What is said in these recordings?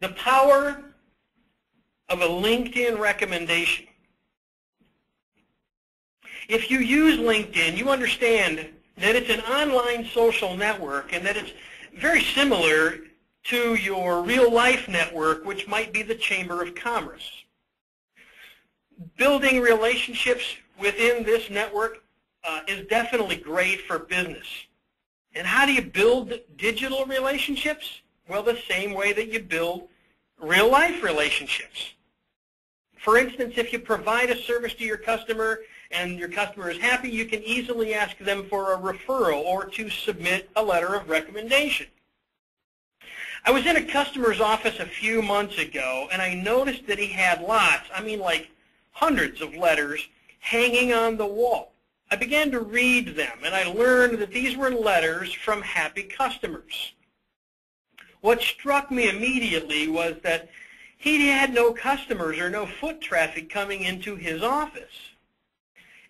The power of a LinkedIn recommendation. If you use LinkedIn, you understand that it's an online social network and that it's very similar to your real-life network, which might be the Chamber of Commerce. Building relationships within this network is definitely great for business. And how do you build digital relationships? Well, the same way that you build real-life relationships. For instance, if you provide a service to your customer and your customer is happy, you can easily ask them for a referral or to submit a letter of recommendation. I was in a customer's office a few months ago, and I noticed that he had lots, I mean like hundreds of letters hanging on the wall. I began to read them, and I learned that these were letters from happy customers. What struck me immediately was that he had no customers or no foot traffic coming into his office.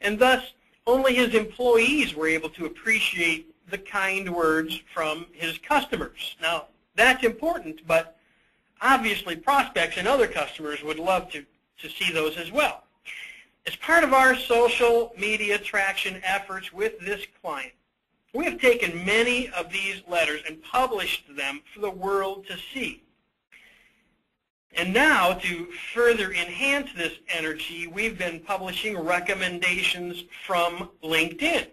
And thus, only his employees were able to appreciate the kind words from his customers. Now, that's important, but obviously prospects and other customers would love to see those as well. As part of our social media traction efforts with this client, we have taken many of these letters and published them for the world to see. And now, to further enhance this energy, we've been publishing recommendations from LinkedIn.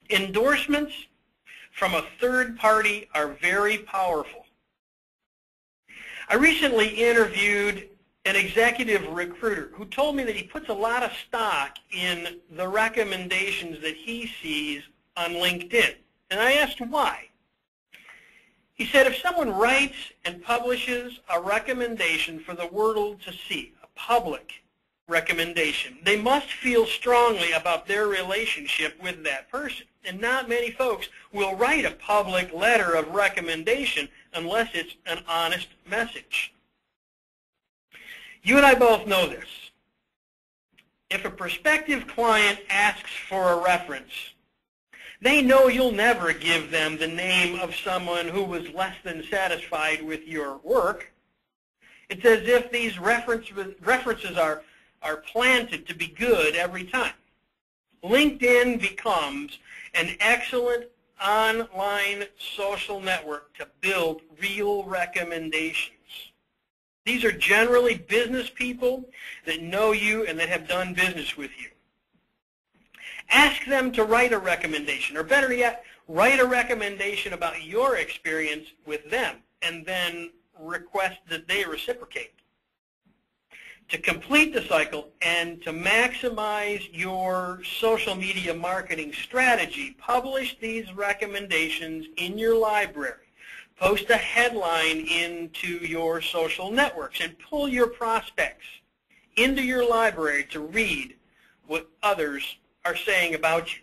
Endorsements from a third party are very powerful. I recently interviewed an executive recruiter who told me that he puts a lot of stock in the recommendations that he sees on LinkedIn. And I asked why. He said if someone writes and publishes a recommendation for the world to see, a public recommendation, they must feel strongly about their relationship with that person. And not many folks will write a public letter of recommendation unless it's an honest message. You and I both know this. If a prospective client asks for a reference, they know you'll never give them the name of someone who was less than satisfied with your work. It's as if these references are planted to be good every time. LinkedIn becomes an excellent online social network to build real recommendations. These are generally business people that know you and that have done business with you. Ask them to write a recommendation, or better yet, write a recommendation about your experience with them, and then request that they reciprocate. To complete the cycle and to maximize your social media marketing strategy, publish these recommendations in your library. Post a headline into your social networks and pull your prospects into your library to read what others are saying about you.